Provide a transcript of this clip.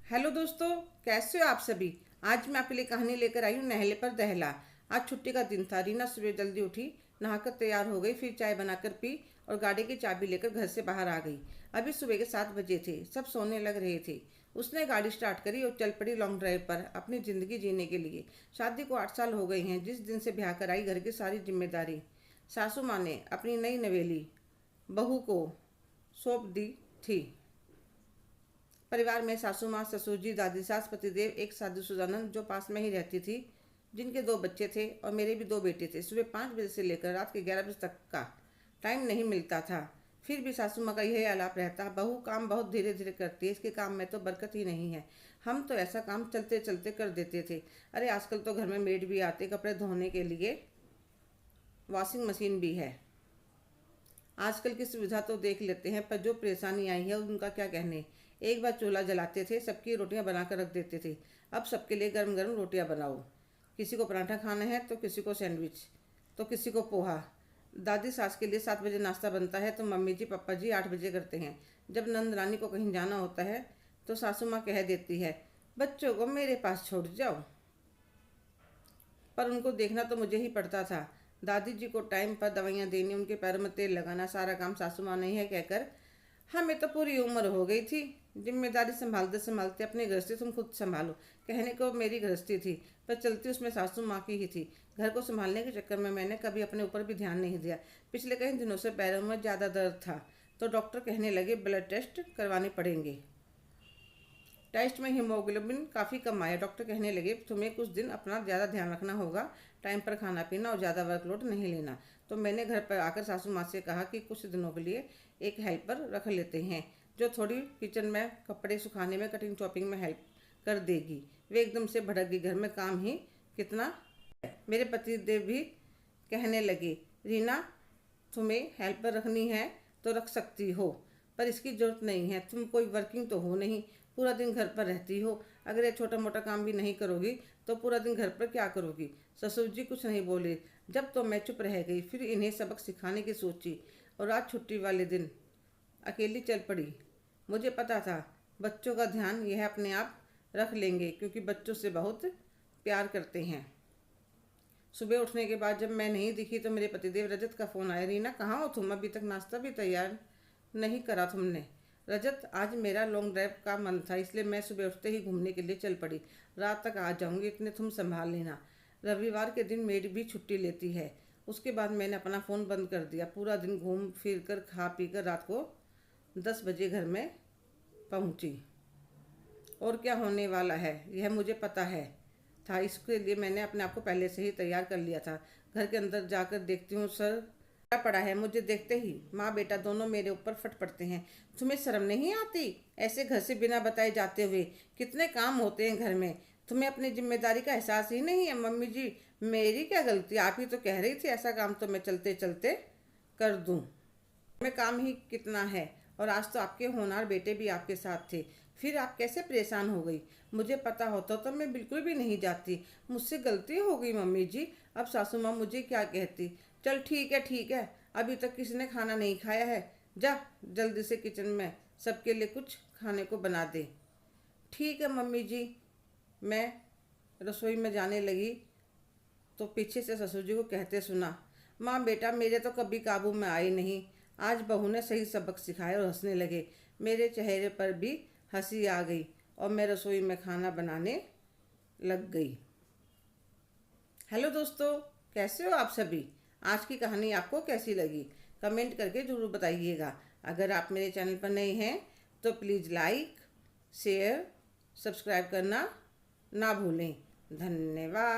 Hello दोस्तों, कैसे हो आप सभी। आज मैं आपके लिए कहानी लेकर आई हूँ नहले पर दहला। आज छुट्टी का दिन था। रीना सुबह जल्दी उठी, नहाकर तैयार हो गई, फिर चाय बनाकर पी और गाड़ी की चाबी लेकर घर से बाहर आ गई। अभी सुबह के 7 बजे थे, सब सोने लग रहे थे। उसने गाड़ी स्टार्ट करी और चल पड़ी लॉन्ग ड्राइव पर अपनी ज़िंदगी जीने के लिए। शादी को 8 साल हो गए हैं। जिस दिन से ब्याह कर आई, घर की सारी जिम्मेदारी सासू माँ ने अपनी नई नवेली बहू को सौंप दी थी। परिवार में सासू माँ, ससुर जी, दादी सास, पतिदेव, एक शादीशुदा ननद जो पास में ही रहती थी, जिनके 2 बच्चे थे और मेरे भी 2 बेटे थे। सुबह 5 बजे से लेकर रात के 11 बजे तक का टाइम नहीं मिलता था। फिर भी सासू माँ का यही आलाप रहता, बहू काम बहुत धीरे धीरे करती है, इसके काम में तो बरकत ही नहीं है। हम तो ऐसा काम चलते चलते कर देते थे। अरे आजकल तो घर में मेड भी आते, कपड़े धोने के लिए वॉशिंग मशीन भी है। आजकल की सुविधा तो देख लेते हैं, पर जो परेशानी आई है उनका क्या कहने। एक बार चूल्हा जलाते थे, सबकी रोटियां बनाकर रख देते थे। अब सबके लिए गर्म गर्म रोटियां बनाओ। किसी को पराठा खाना है तो किसी को सैंडविच, तो किसी को पोहा। दादी सास के लिए 7 बजे नाश्ता बनता है तो मम्मी जी पापा जी 8 बजे करते हैं। जब नंद रानी को कहीं जाना होता है तो सासू माँ कह देती है, बच्चों को मेरे पास छोड़ जाओ। पर उनको देखना तो मुझे ही पड़ता था। दादी जी को टाइम पर दवाइयाँ देनी, उनके पैरों में तेल लगाना, सारा काम सासू माँ नहीं है कहकर हमें तो पूरी उम्र हो गई थी। जिम्मेदारी संभालते संभालते अपनी गृहस्थी तुम खुद संभालो। कहने को मेरी गृहस्थी थी, पर चलती उसमें सासू माँ की ही थी। घर को संभालने के चक्कर में मैंने कभी अपने ऊपर भी ध्यान नहीं दिया। पिछले कई दिनों से पैरों में ज़्यादा दर्द था तो डॉक्टर कहने लगे ब्लड टेस्ट करवाने पड़ेंगे। टेस्ट में हीमोग्लोबिन काफ़ी कम आया। डॉक्टर कहने लगे तुम्हें कुछ दिन अपना ज़्यादा ध्यान रखना होगा, टाइम पर खाना पीना और ज़्यादा वर्कलोड नहीं लेना। तो मैंने घर पर आकर सासू माँ से कहा कि कुछ दिनों के लिए एक हेल्पर रख लेते हैं, जो थोड़ी किचन में कपड़े सुखाने में, कटिंग चॉपिंग में हेल्प कर देगी। वे एकदम से भड़क गई, घर में काम ही कितना है। मेरे पतिदेव भी कहने लगे, रीना तुम्हें हेल्पर रखनी है तो रख सकती हो, पर इसकी ज़रूरत नहीं है। तुम कोई वर्किंग तो हो नहीं, पूरा दिन घर पर रहती हो। अगर ये छोटा मोटा काम भी नहीं करोगी तो पूरा दिन घर पर क्या करोगी। ससुर जी कुछ नहीं बोले, जब तो मैं चुप रह गई। फिर इन्हें सबक सिखाने की सोची और आज छुट्टी वाले दिन अकेली चल पड़ी। मुझे पता था बच्चों का ध्यान यह अपने आप रख लेंगे, क्योंकि बच्चों से बहुत प्यार करते हैं। सुबह उठने के बाद जब मैं नहीं दिखी तो मेरे पतिदेव रजत का फ़ोन आया, रीना कहाँ हो तुम, अभी तक नाश्ता भी तैयार नहीं करा तुमने। रजत, आज मेरा लॉन्ग ड्राइव का मन था, इसलिए मैं सुबह उठते ही घूमने के लिए चल पड़ी। रात तक आ जाऊंगी, इतने तुम संभाल लेना। रविवार के दिन मेड भी छुट्टी लेती है। उसके बाद मैंने अपना फ़ोन बंद कर दिया। पूरा दिन घूम फिर कर खा पी कर रात को 10 बजे घर में पहुंची। और क्या होने वाला है यह मुझे पता है था, इसके लिए मैंने अपने आप को पहले से ही तैयार कर लिया था। घर के अंदर जाकर देखती हूँ सर क्या पड़ा है। मुझे देखते ही माँ बेटा दोनों मेरे ऊपर फट पड़ते हैं। तुम्हें शर्म नहीं आती ऐसे घर से बिना बताए जाते हुए। कितने काम होते हैं घर में, तुम्हें अपनी जिम्मेदारी का एहसास ही नहीं है। मम्मी जी मेरी क्या गलती, आप ही तो कह रही थी ऐसा काम तो मैं चलते चलते कर दूँ। में काम ही कितना है, और आज तो आपके होनहार बेटे भी आपके साथ थे। फिर आप कैसे परेशान हो गई। मुझे पता होता तो मैं बिल्कुल भी नहीं जाती। मुझसे गलती हो गई मम्मी जी। अब सासू माँ मुझे क्या कहती। चल ठीक है, अभी तक किसी ने खाना नहीं खाया है, जा जल्दी से किचन में सबके लिए कुछ खाने को बना दे। ठीक है मम्मी जी। मैं रसोई में जाने लगी तो पीछे से ससुर जी को कहते सुना, माँ बेटा मेरे तो कभी काबू में आई नहीं। आज बहू ने सही सबक सिखाया और हंसने लगे। मेरे चेहरे पर भी हंसी आ गई और मैं रसोई में खाना बनाने लग गई। हेलो दोस्तों, कैसे हो आप सभी। आज की कहानी आपको कैसी लगी कमेंट करके ज़रूर बताइएगा। अगर आप मेरे चैनल पर नए हैं तो प्लीज़ लाइक, शेयर, सब्सक्राइब करना ना भूलें। धन्यवाद।